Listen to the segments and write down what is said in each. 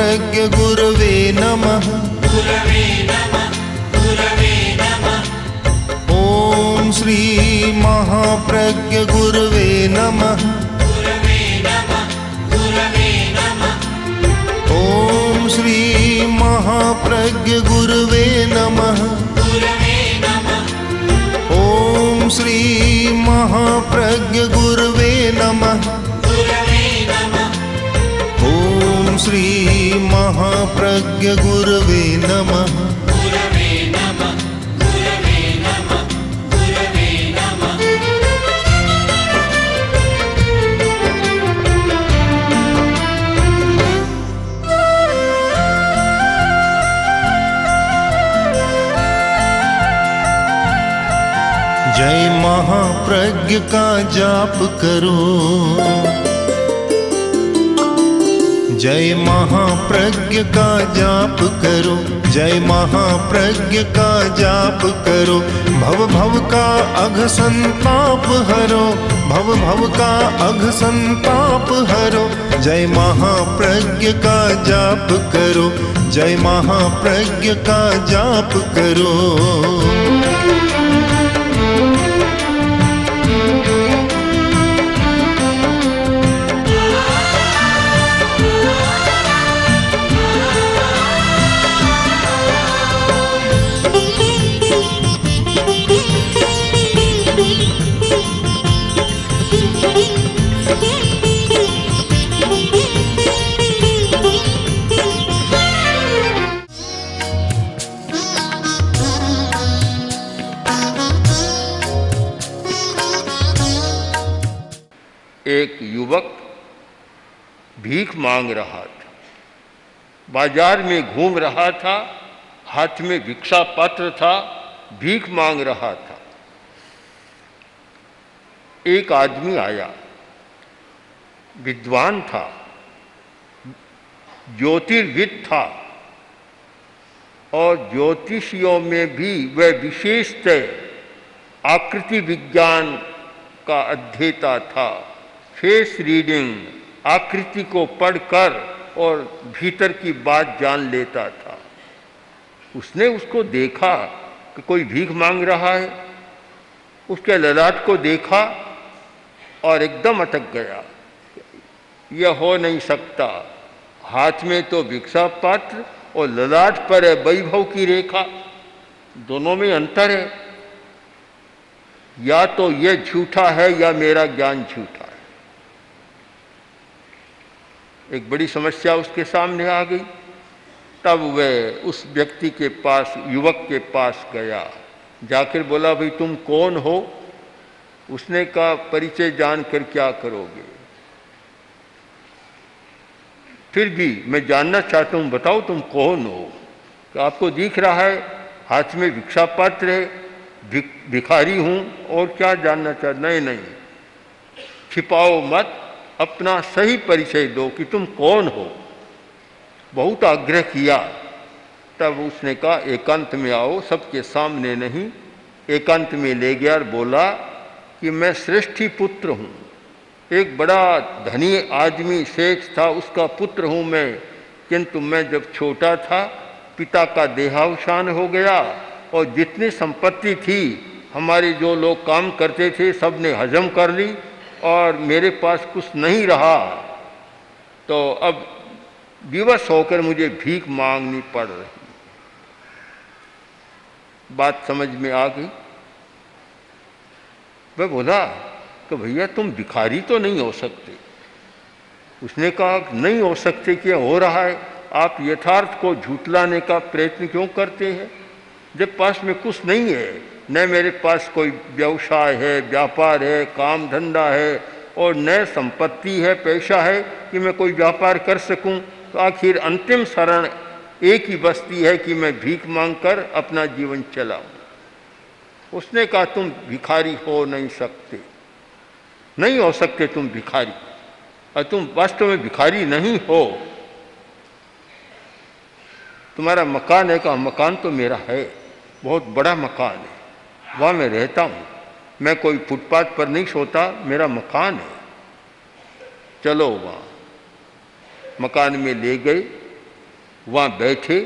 महाप्रज्ञ गुरवे नमः। ओम श्री महाप्रज्ञ गुरवे नमः। ओम श्री महाप्रज्ञ गुरवे नमः। ओम श्री महाप्रज्ञ गुरवे नमः। ओम श्री महाप्रज्ञ गुरवे नमः। जय महाप्रज्ञ का जाप करो। जय महाप्रज्ञ का जाप करो। जय महाप्रज्ञ का जाप करो। भव भव का अघ संताप हरो। भव भव का अघ संताप हरो। जय महाप्रज्ञ का जाप करो। जय महाप्रज्ञ का जाप करो। एक युवक भीख मांग रहा था, बाजार में घूम रहा था, हाथ में भिक्षा पात्र था, भीख मांग रहा था। एक आदमी आया, विद्वान था, ज्योतिर्विद था और ज्योतिषियों में भी वह विशेषतः आकृति विज्ञान का अध्येता था। फेस रीडिंग, आकृति को पढ़कर और भीतर की बात जान लेता था। उसने उसको देखा कि कोई भीख मांग रहा है, उसके ललाट को देखा और एकदम अटक गया। यह हो नहीं सकता, हाथ में तो भिक्षा पात्र और ललाट पर है वैभव की रेखा, दोनों में अंतर है। या तो यह झूठा है या मेरा ज्ञान झूठा है। एक बड़ी समस्या उसके सामने आ गई। तब वह उस व्यक्ति के पास, युवक के पास गया, जाकर बोला, भाई तुम कौन हो? उसने कहा, परिचय जानकर क्या करोगे? फिर भी मैं जानना चाहता हूँ, बताओ तुम कौन हो? तो आपको दिख रहा है हाथ में भिक्षा पात्र है, भिखारी हूँ, और क्या जानना चाहते? नहीं नहीं, छिपाओ मत, अपना सही परिचय दो कि तुम कौन हो। बहुत आग्रह किया। तब उसने कहा, एकांत में आओ, सबके सामने नहीं। एकांत में ले गया और बोला कि मैं श्रेष्ठी पुत्र हूँ, एक बड़ा धनी आदमी सेठ था, उसका पुत्र हूँ मैं। किंतु मैं जब छोटा था पिता का देहावसान हो गया और जितनी संपत्ति थी हमारे जो लोग काम करते थे सब ने हजम कर ली और मेरे पास कुछ नहीं रहा। तो अब विवश होकर मुझे भीख मांगनी पड़ रही। बात समझ में आ गई। वह बोला कि भैया तुम भिखारी तो नहीं हो सकते। उसने कहा, नहीं हो सकते, क्या हो रहा है? आप यथार्थ को झूठलाने का प्रयत्न क्यों करते हैं? जब पास में कुछ नहीं है, न मेरे पास कोई व्यवसाय है, व्यापार है, काम धंधा है, और न संपत्ति है, पैसा है कि मैं कोई व्यापार कर सकूं, तो आखिर अंतिम शरण एक ही बस्ती है कि मैं भीख मांगकर अपना जीवन चलाऊं। उसने कहा, तुम भिखारी हो नहीं सकते, नहीं हो सकते तुम भिखारी, और तुम वास्तव में भिखारी नहीं हो। तुम्हारा मकान है? कहा, मकान तो मेरा है, बहुत बड़ा मकान है, वहाँ मैं रहता हूँ, मैं कोई फुटपाथ पर नहीं सोता, मेरा मकान है। चलो वहाँ। मकान में ले गए, वहाँ बैठे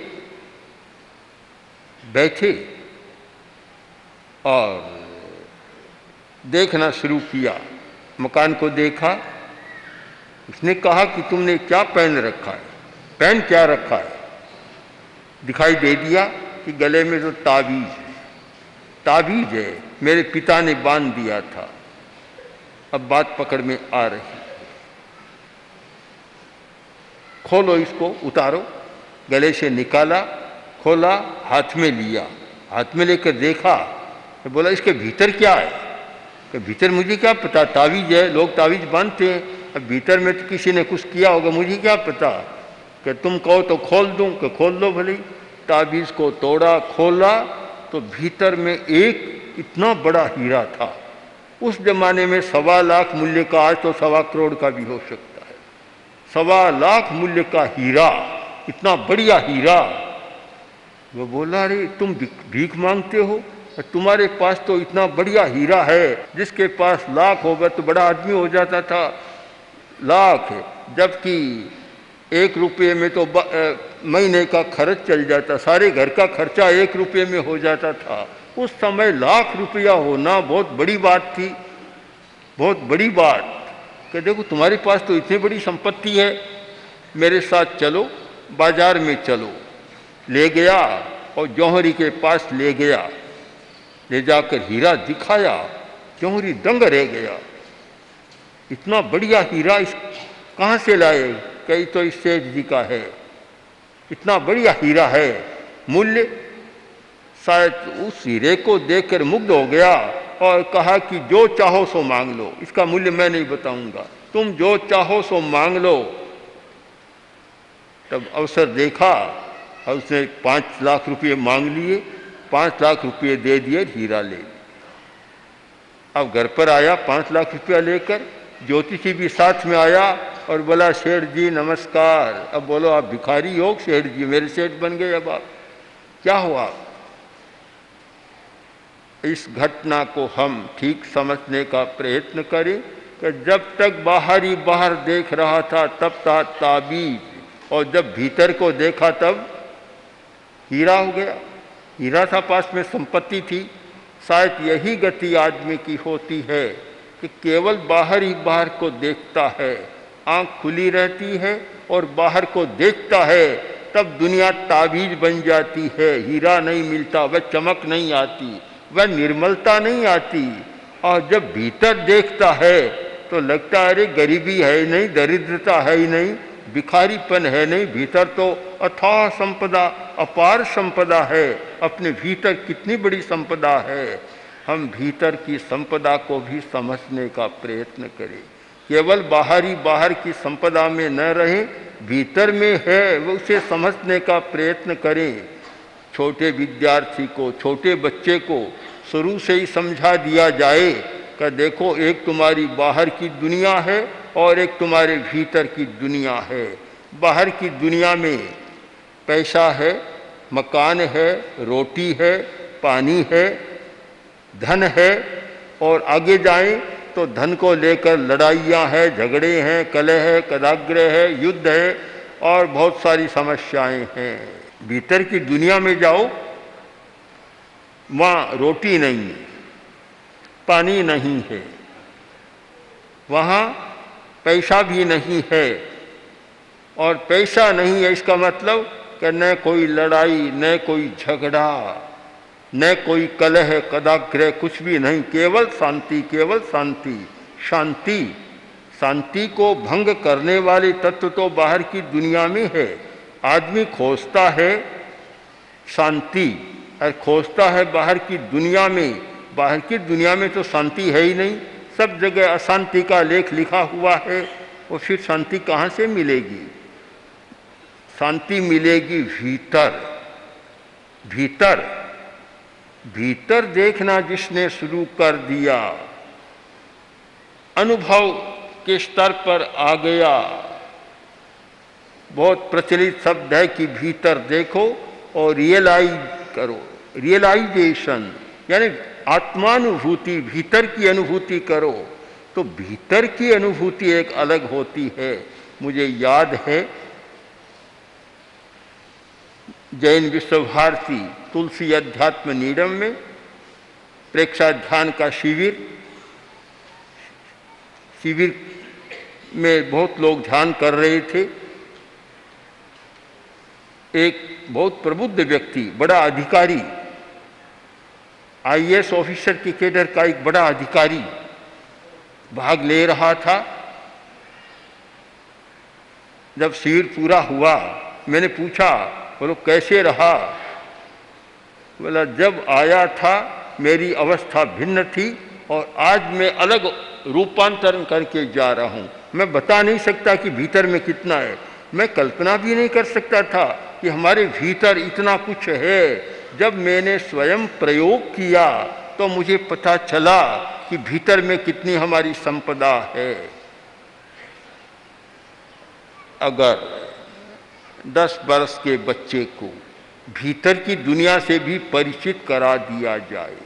बैठे और देखना शुरू किया। मकान को देखा। उसने कहा कि तुमने क्या पहन रखा है, पहन क्या रखा है? दिखाई दे दिया कि गले में तो ताबीज है। ताबीज है, मेरे पिता ने बांध दिया था। अब बात पकड़ में आ रही। खोलो इसको, उतारो। गले से निकाला, खोला, हाथ में लिया। हाथ में लेकर देखा तो बोला इसके भीतर क्या है? कि भीतर मुझे क्या पता, तावीज है, लोग तावीज बांधते हैं। अब भीतर में तो किसी ने कुछ किया होगा, मुझे क्या पता। कि तुम कहो तो खोल दूं, कि खोल लो भले। ताबीज को तोड़ा, खोला तो भीतर में एक इतना बड़ा हीरा था। उस जमाने में 1.25 लाख मूल्य का, आज तो 1.25 करोड़ का भी हो सकता है। 1.25 लाख मूल्य का हीरा, इतना बढ़िया हीरा। वो बोला अरे तुम भीख मांगते हो, तुम्हारे पास तो इतना बढ़िया हीरा है। जिसके पास लाख होगा तो बड़ा आदमी हो जाता था। लाख, जबकि 1 रुपये में तो महीने का खर्च चल जाता, सारे घर का खर्चा 1 रुपये में हो जाता था। उस समय लाख रुपया होना बहुत बड़ी बात थी, बहुत बड़ी बात। कि देखो तुम्हारे पास तो इतनी बड़ी संपत्ति है, मेरे साथ चलो, बाजार में चलो। ले गया और जौहरी के पास ले गया। ले जाकर हीरा दिखाया, जौहरी दंग रह गया। इतना बढ़िया हीरा इस कहाँ से लाए? कई तो इस सेठ जी का है। इतना बढ़िया हीरा है। मूल्य, शायद उस हीरे को देखकर मुग्ध हो गया और कहा कि जो चाहो सो मांग लो, इसका मूल्य मैं नहीं बताऊंगा, तुम जो चाहो सो मांग लो। तब अवसर देखा और उसने 5 लाख रुपये मांग लिए। 5 लाख रुपये दे दिए, हीरा ले लिया। अब घर पर आया 5 लाख रुपया लेकर। ज्योतिषी भी साथ में आया और बोला सेठ जी नमस्कार। अब बोलो आप भिखारी हो? सेठ जी मेरे सेठ बन गए। अब आप क्या हुआ? इस घटना को हम ठीक समझने का प्रयत्न करें कि जब तक बाहर ही बाहर देख रहा था तब था ताबीज, और जब भीतर को देखा तब हीरा हो गया। हीरा था, पास में संपत्ति थी। शायद यही गति आदमी की होती है कि केवल बाहर ही बाहर को देखता है, आंख खुली रहती है और बाहर को देखता है, तब दुनिया ताबीज बन जाती है। हीरा नहीं मिलता, वह चमक नहीं आती, वह निर्मलता नहीं आती। और जब भीतर देखता है तो लगता है अरे गरीबी है ही नहीं, दरिद्रता है ही नहीं, भिखारीपन है नहीं, भीतर तो अथाह संपदा, अपार संपदा है। अपने भीतर कितनी बड़ी संपदा है। हम भीतर की संपदा को भी समझने का प्रयत्न करें। केवल बाहर की संपदा में न रहें, भीतर में है वो उसे समझने का प्रयत्न करें। छोटे विद्यार्थी को, छोटे बच्चे को शुरू से ही समझा दिया जाए कि देखो एक तुम्हारी बाहर की दुनिया है और एक तुम्हारे भीतर की दुनिया है। बाहर की दुनिया में पैसा है, मकान है, रोटी है, पानी है, धन है, और आगे जाएं तो धन को लेकर लड़ाइयाँ हैं, झगड़े हैं, कलह है, कदाग्रह है, युद्ध है और बहुत सारी समस्याएं हैं। भीतर की दुनिया में जाओ, वहाँ रोटी नहीं है, पानी नहीं है, वहाँ पैसा भी नहीं है। और पैसा नहीं है इसका मतलब कि न कोई लड़ाई, न कोई झगड़ा, न कोई कलह कदाग्रह, कुछ भी नहीं, केवल शांति, केवल शांति। शांति, शांति को भंग करने वाले तत्व तो बाहर की दुनिया में है। आदमी खोजता है शांति और खोजता है बाहर की दुनिया में। बाहर की दुनिया में तो शांति है ही नहीं, सब जगह अशांति का लेख लिखा हुआ है। और फिर शांति कहाँ से मिलेगी? शांति मिलेगी भीतर। भीतर, भीतर देखना जिसने शुरू कर दिया, अनुभव के स्तर पर आ गया। बहुत प्रचलित शब्द है कि भीतर देखो और रियलाइज करो। रियलाइजेशन यानी आत्मानुभूति, भीतर की अनुभूति करो। तो भीतर की अनुभूति एक अलग होती है। मुझे याद है जैन विश्व भारती तुलसी अध्यात्म नीडम में प्रेक्षाध्यान का शिविर में बहुत लोग ध्यान कर रहे थे। एक बहुत प्रबुद्ध व्यक्ति, बड़ा अधिकारी, आईएएस ऑफिसर के कैडर का एक बड़ा अधिकारी भाग ले रहा था। जब शिविर पूरा हुआ, मैंने पूछा, बोलो कैसे रहा? बोला जब आया था मेरी अवस्था भिन्न थी और आज मैं अलग रूपांतरण करके जा रहा हूँ। मैं बता नहीं सकता कि भीतर में कितना है, मैं कल्पना भी नहीं कर सकता था कि हमारे भीतर इतना कुछ है। जब मैंने स्वयं प्रयोग किया तो मुझे पता चला कि भीतर में कितनी हमारी संपदा है। अगर 10 वर्ष के बच्चे को भीतर की दुनिया से भी परिचित करा दिया जाए,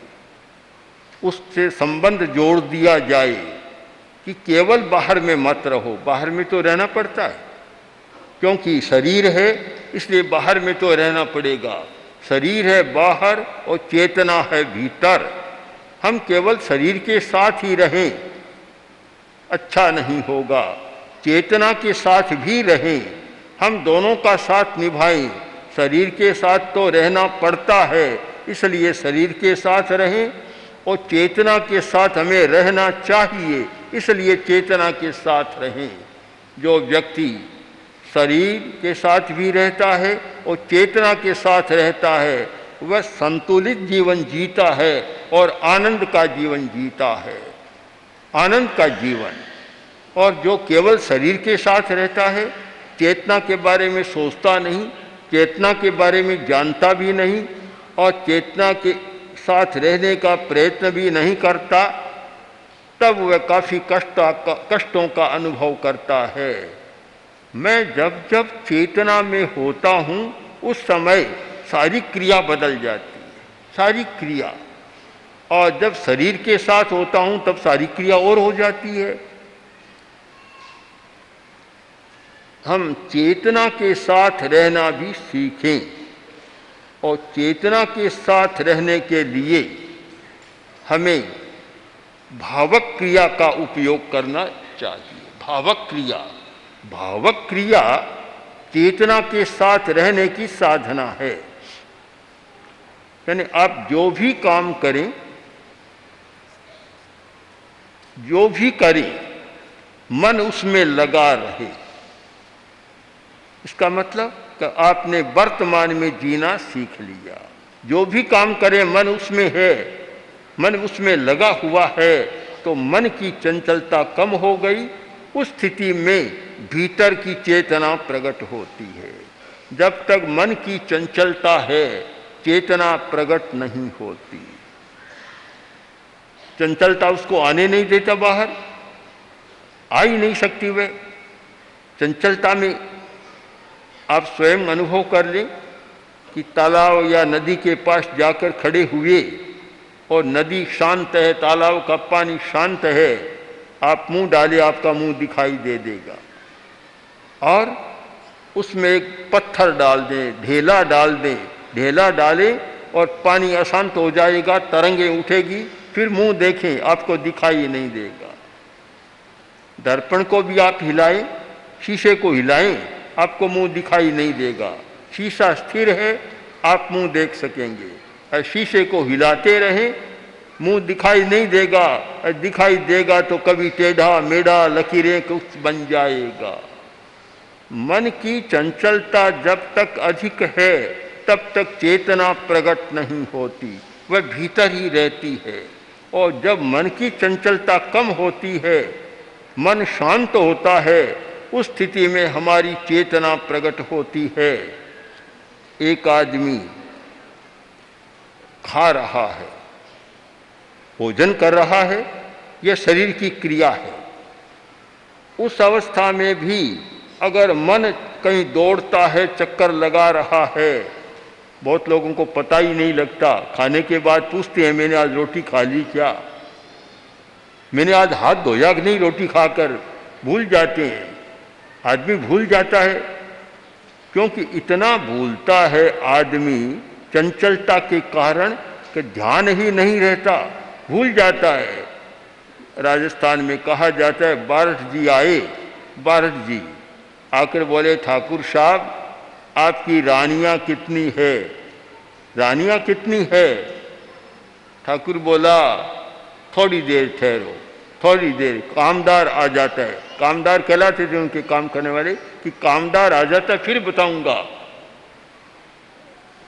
उससे संबंध जोड़ दिया जाए कि केवल बाहर में मत रहो, बाहर में तो रहना पड़ता है क्योंकि शरीर है, इसलिए बाहर में तो रहना पड़ेगा। शरीर है बाहर और चेतना है भीतर। हम केवल शरीर के साथ ही रहें, अच्छा नहीं होगा। चेतना के साथ भी रहें, हम दोनों का साथ निभाएं। शरीर के साथ तो रहना पड़ता है, इसलिए शरीर के साथ रहें, और चेतना के साथ हमें रहना चाहिए, इसलिए चेतना के साथ रहें। जो व्यक्ति शरीर के साथ भी रहता है और चेतना के साथ रहता है, वह संतुलित जीवन जीता है और आनंद का जीवन जीता है, आनंद का जीवन। और जो केवल शरीर के साथ रहता है, चेतना के बारे में सोचता नहीं, चेतना के बारे में जानता भी नहीं और चेतना के साथ रहने का प्रयत्न भी नहीं करता, तब वह काफ़ी कष्टों का अनुभव करता है। मैं जब जब चेतना में होता हूँ उस समय सारी क्रिया बदल जाती है, सारी क्रिया। और जब शरीर के साथ होता हूँ तब सारी क्रिया और हो जाती है। हम चेतना के साथ रहना भी सीखें और चेतना के साथ रहने के लिए हमें भावक क्रिया का उपयोग करना चाहिए। भावक क्रिया, भावक क्रिया चेतना के साथ रहने की साधना है। यानी आप जो भी काम करें, जो भी करें, मन उसमें लगा रहे। इसका मतलब कि आपने वर्तमान में जीना सीख लिया। जो भी काम करें मन उसमें है, मन उसमें लगा हुआ है, तो मन की चंचलता कम हो गई। उस स्थिति में भीतर की चेतना प्रकट होती है। जब तक मन की चंचलता है, चेतना प्रकट नहीं होती। चंचलता उसको आने नहीं देता, बाहर आ ही नहीं सकती। वह चंचलता में आप स्वयं अनुभव कर लें कि तालाब या नदी के पास जाकर खड़े हुए और नदी शांत है, तालाब का पानी शांत है, आप मुंह डाले, आपका मुंह दिखाई दे देगा। और उसमें एक पत्थर डाल दें, ढेला डाल दें, ढेला डालें और पानी अशांत हो जाएगा, तरंगें उठेगी, फिर मुंह देखें, आपको दिखाई नहीं देगा। दर्पण को भी आप हिलाएं, शीशे को हिलाएं, आपको मुंह दिखाई नहीं देगा। शीशा स्थिर है, आप मुंह देख सकेंगे। और शीशे को हिलाते रहें, मुंह दिखाई नहीं देगा, और दिखाई देगा तो कभी टेढ़ा मेढ़ा लकीरें कुछ बन जाएगा। मन की चंचलता जब तक अधिक है तब तक चेतना प्रकट नहीं होती, वह भीतर ही रहती है। और जब मन की चंचलता कम होती है, मन शांत होता है, उस स्थिति में हमारी चेतना प्रकट होती है। एक आदमी खा रहा है, भोजन कर रहा है, यह शरीर की क्रिया है। उस अवस्था में भी अगर मन कहीं दौड़ता है, चक्कर लगा रहा है, बहुत लोगों को पता ही नहीं लगता, खाने के बाद पूछते हैं मैंने आज रोटी खा ली क्या, मैंने आज हाथ धोया कि नहीं रोटी खाकर, भूल जाते हैं। आदमी भूल जाता है, क्योंकि इतना भूलता है आदमी चंचलता के कारण कि ध्यान ही नहीं रहता, भूल जाता है। राजस्थान में कहा जाता है, बारठ जी आए, बारठ जी आकर बोले, ठाकुर साहब आपकी रानियां कितनी है, रानियां कितनी है? ठाकुर बोला, थोड़ी देर ठहरो, थोड़ी देर, कामदार आ जाता है। कामदार कहलाते थे उनके काम करने वाले, कि कामदार आ जाता है फिर बताऊंगा।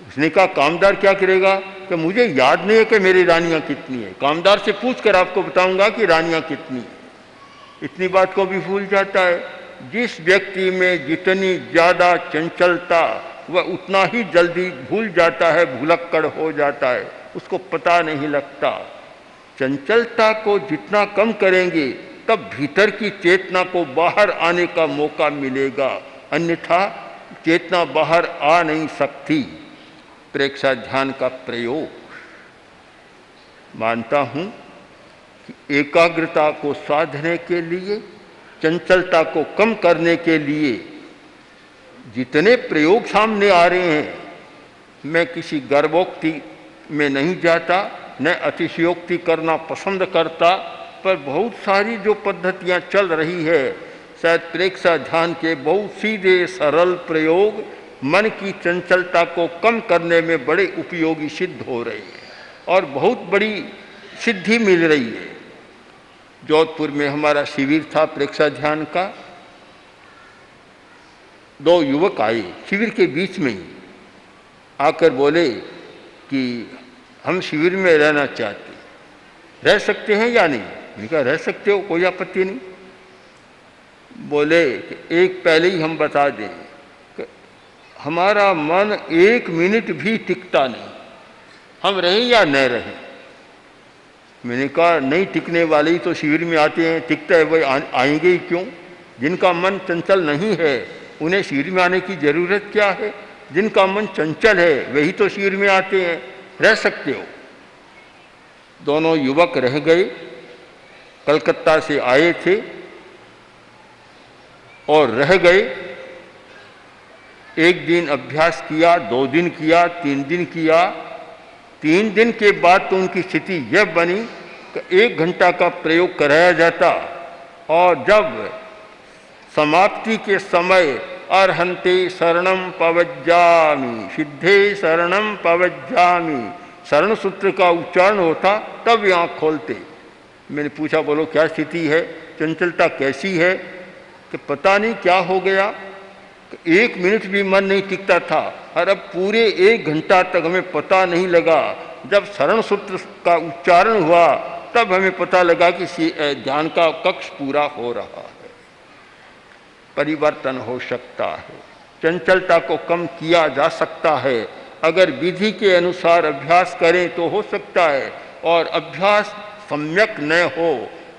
उसने कहा कामदार क्या करेगा? कि मुझे याद नहीं है कि मेरी रानियां कितनी है, कामदार से पूछ कर आपको बताऊंगा कि रानियां कितनी है। इतनी बात को भी भूल जाता है। जिस व्यक्ति में जितनी ज्यादा चंचलता, वह उतना ही जल्दी भूल जाता है, भुलक्कड़ हो जाता है, उसको पता नहीं लगता। चंचलता को जितना कम करेंगे तब भीतर की चेतना को बाहर आने का मौका मिलेगा, अन्यथा चेतना बाहर आ नहीं सकती। प्रेक्षा ध्यान का प्रयोग, मानता हूं कि एकाग्रता को साधने के लिए, चंचलता को कम करने के लिए जितने प्रयोग सामने आ रहे हैं, मैं किसी गर्भोक्ति में नहीं जाता, न अतिशयोक्ति करना पसंद करता, पर बहुत सारी जो पद्धतियां चल रही है, शायद प्रेक्षा ध्यान के बहुत सीधे सरल प्रयोग मन की चंचलता को कम करने में बड़े उपयोगी सिद्ध हो रहे हैं और बहुत बड़ी सिद्धि मिल रही है। जोधपुर में हमारा शिविर था प्रेक्षा ध्यान का। 2 युवक आए शिविर के बीच में ही, आकर बोले कि हम शिविर में रहना चाहते, रह सकते हैं या नहीं? मैंने कहा रह सकते हो, कोई आपत्ति नहीं। बोले कि एक पहले ही हम बता दें कि हमारा मन 1 मिनट भी टिकता नहीं, हम रहें या न रहें। मैंने कहा नहीं टिकने वाले ही तो शिविर में आते हैं, टिकता है वही आएंगे ही क्यों? जिनका मन चंचल नहीं है उन्हें शिविर में आने की जरूरत क्या है? जिनका मन चंचल है वही तो शिविर में आते हैं, रह सकते हो। दोनों युवक रह गए, कलकत्ता से आए थे और रह गए। 1 दिन अभ्यास किया, 2 दिन किया, 3 दिन किया। 3 दिन के बाद तो उनकी स्थिति यह बनी कि 1 घंटा का प्रयोग कराया जाता और जब समाप्ति के समय अर्हन्ते शरणम पवज्जामि, सिद्धे शरणम पवज्जामि, शरण सूत्र का उच्चारण होता, तब ये आँख खोलते। मैंने पूछा बोलो क्या स्थिति है, चंचलता कैसी है? कि पता नहीं क्या हो गया, 1 मिनट भी मन नहीं टिकता था और अब पूरे 1 घंटा तक हमें पता नहीं लगा। जब शरण सूत्र का उच्चारण हुआ तब हमें पता लगा कि ध्यान का कक्ष पूरा हो रहा है। परिवर्तन हो सकता है, चंचलता को कम किया जा सकता है। अगर विधि के अनुसार अभ्यास करें तो हो सकता है, और अभ्यास सम्यक न हो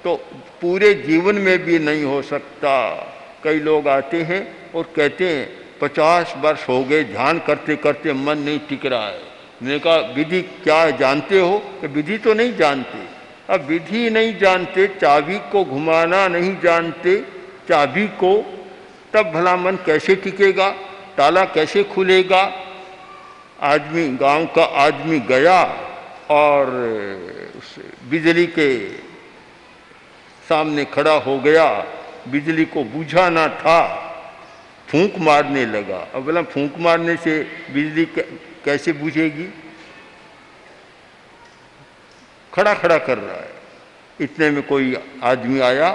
तो पूरे जीवन में भी नहीं हो सकता। कई लोग आते हैं और कहते हैं 50 वर्ष हो गए ध्यान करते करते मन नहीं टिक रहा है। मैंने कहा विधि क्या है जानते हो? कि विधि तो नहीं जानते। अब विधि नहीं जानते, चाबी को घुमाना नहीं जानते, चाबी को, तब भला मन कैसे टिकेगा? ताला कैसे खुलेगा? आदमी, गांव का आदमी गया और उस बिजली के सामने खड़ा हो गया, बिजली को बुझाना था, फूंक मारने लगा। अब बोला फूंक मारने से बिजली कैसे बुझेगी? खड़ा खड़ा कर रहा है। इतने में कोई आदमी आया,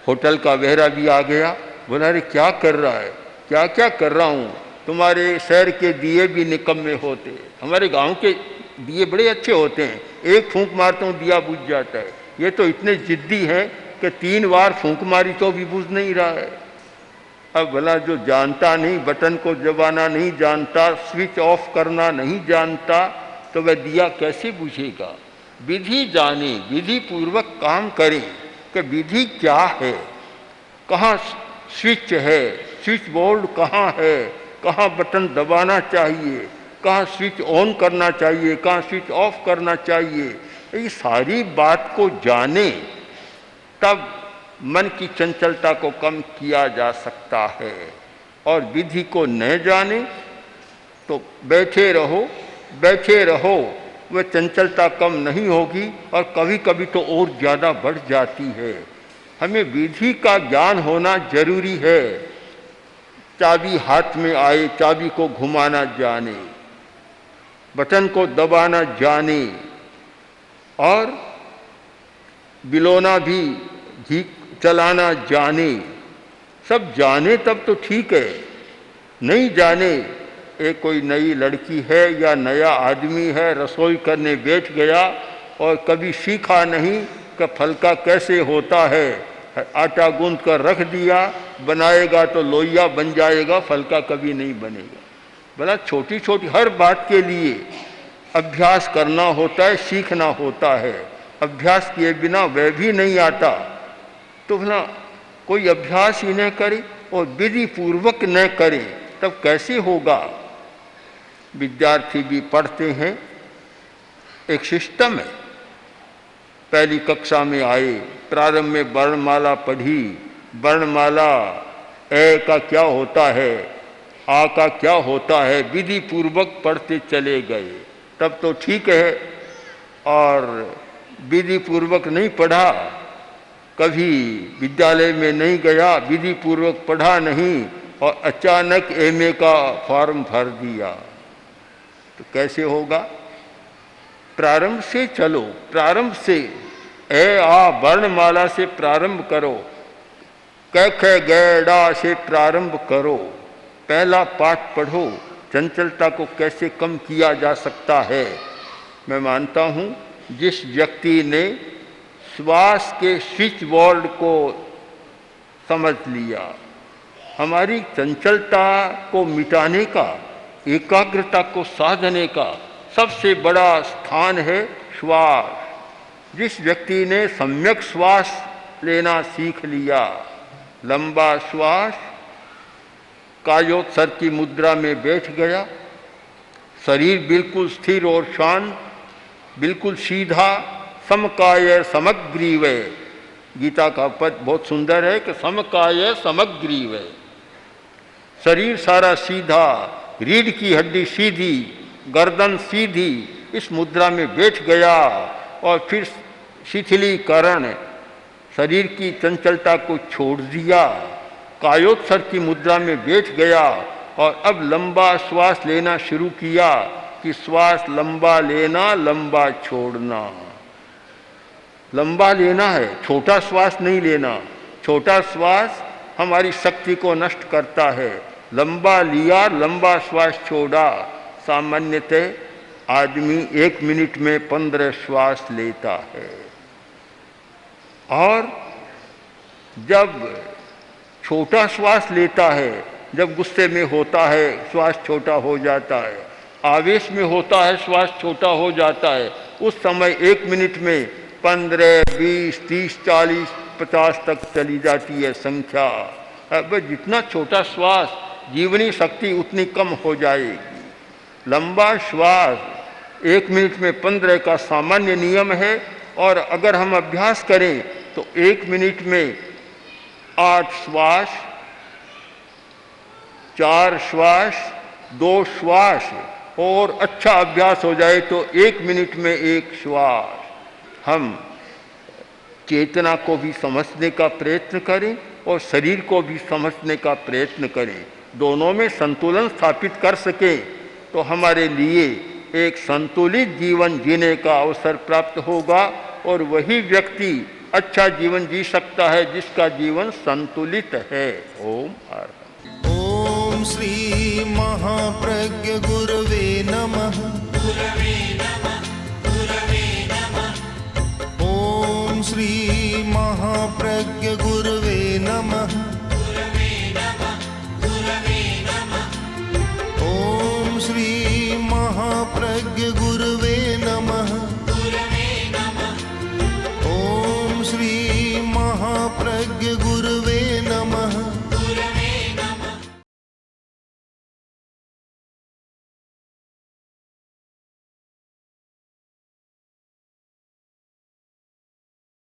होटल का वेहरा भी आ गया। बोला अरे क्या कर रहा है? क्या क्या कर रहा हूँ, तुम्हारे शहर के दिए भी निकम्मे होते, हमारे गांव के दिए बड़े अच्छे होते हैं, 1 फूंक मारता हूँ दिया बुझ जाता है। ये तो इतने जिद्दी हैं कि 3 बार फूंक मारी तो भी बुझ नहीं रहा है। अब भला जो जानता नहीं, बटन को दबाना नहीं जानता, स्विच ऑफ करना नहीं जानता, तो वह दिया कैसे बुझेगा? विधि जाने, विधि पूर्वक काम करें कि विधि क्या है, कहाँ स्विच है, स्विच बोर्ड कहाँ है, कहाँ बटन दबाना चाहिए, कहाँ स्विच ऑन करना चाहिए, कहाँ स्विच ऑफ करना चाहिए। ये सारी बात को जाने तब मन की चंचलता को कम किया जा सकता है। और विधि को न जाने तो बैठे रहो, वह चंचलता कम नहीं होगी और कभी कभी तो और ज़्यादा बढ़ जाती है। हमें विधि का ज्ञान होना जरूरी है। चाबी हाथ में आए, चाबी को घुमाना जाने, बटन को दबाना जाने और बिलोना भी घी चलाना जाने, सब जाने तब तो ठीक है। नहीं जाने, एक कोई नई लड़की है या नया आदमी है, रसोई करने बैठ गया और कभी सीखा नहीं कि फलका कैसे होता है, आटा गूंद कर रख दिया, बनाएगा तो लोइया बन जाएगा, फलका कभी नहीं बनेगा। भला छोटी छोटी हर बात के लिए अभ्यास करना होता है, सीखना होता है। अभ्यास किए बिना वह भी नहीं आता। तो भला कोई अभ्यास ही न करे और विधि पूर्वक न करे तब कैसे होगा। विद्यार्थी भी पढ़ते हैं, एक सिस्टम है। पहली कक्षा में आए, प्रारंभ में वर्णमाला पढ़ी, वर्णमाला ए का क्या होता है, आ का क्या होता है, विधि पूर्वक पढ़ते चले गए तब तो ठीक है। और विधि पूर्वक नहीं पढ़ा, कभी विद्यालय में नहीं गया, विधि पूर्वक पढ़ा नहीं और अचानक एमए का फॉर्म भर दिया तो कैसे होगा। प्रारंभ से चलो, प्रारंभ से ए आ वर्णमाला से प्रारंभ करो, क ख ग डा से प्रारंभ करो, पहला पाठ पढ़ो। चंचलता को कैसे कम किया जा सकता है। मैं मानता हूँ जिस व्यक्ति ने श्वास के स्विच बोर्ड को समझ लिया, हमारी चंचलता को मिटाने का, एकाग्रता को साधने का सबसे बड़ा स्थान है श्वास। जिस व्यक्ति ने सम्यक श्वास लेना सीख लिया, लंबा श्वास, कायोत्सर्ग की मुद्रा में बैठ गया, शरीर बिल्कुल स्थिर और शांत, बिल्कुल सीधा, समकाय समग्रीव। गीता का पद बहुत सुंदर है कि समकाय समग्रीव, शरीर सारा सीधा, रीढ़ की हड्डी सीधी, गर्दन सीधी, इस मुद्रा में बैठ गया और फिर शिथिलीकरण, शरीर की चंचलता को छोड़ दिया, कायोत्सर्ग की मुद्रा में बैठ गया और अब लंबा श्वास लेना शुरू किया कि श्वास लंबा लेना, लंबा छोड़ना। लंबा लेना है, छोटा श्वास नहीं लेना। छोटा श्वास हमारी शक्ति को नष्ट करता है। लंबा लिया, लंबा श्वास छोड़ा। सामान्यतः आदमी 1 मिनट में 15 श्वास लेता है और जब छोटा श्वास लेता है, जब गुस्से में होता है श्वास छोटा हो जाता है, आवेश में होता है श्वास छोटा हो जाता है, उस समय 1 मिनट में 15, 20, 30, 40, 50 तक चली जाती है संख्या। अब जितना छोटा श्वास, जीवनी शक्ति उतनी कम हो जाएगी। लंबा श्वास 1 मिनट में 15 का सामान्य नियम है और अगर हम अभ्यास करें तो 1 मिनट में 8 श्वास, 4 श्वास, 2 श्वास और अच्छा अभ्यास हो जाए तो 1 मिनट में 1 श्वास। हम चेतना को भी समझने का प्रयत्न करें और शरीर को भी समझने का प्रयत्न करें, दोनों में संतुलन स्थापित कर सकें तो हमारे लिए एक संतुलित जीवन जीने का अवसर प्राप्त होगा और वही व्यक्ति अच्छा जीवन जी सकता है जिसका जीवन संतुलित है। ओम अर्हम्। ओम श्री महाप्रज्ञ गुरवे नमः। ओम श्री महाप्रज्ञ गुरवे नमः। ओम श्री महाप्रज्ञ गुरवे नमः। ओम श्री महाप्रज्ञ गुरवे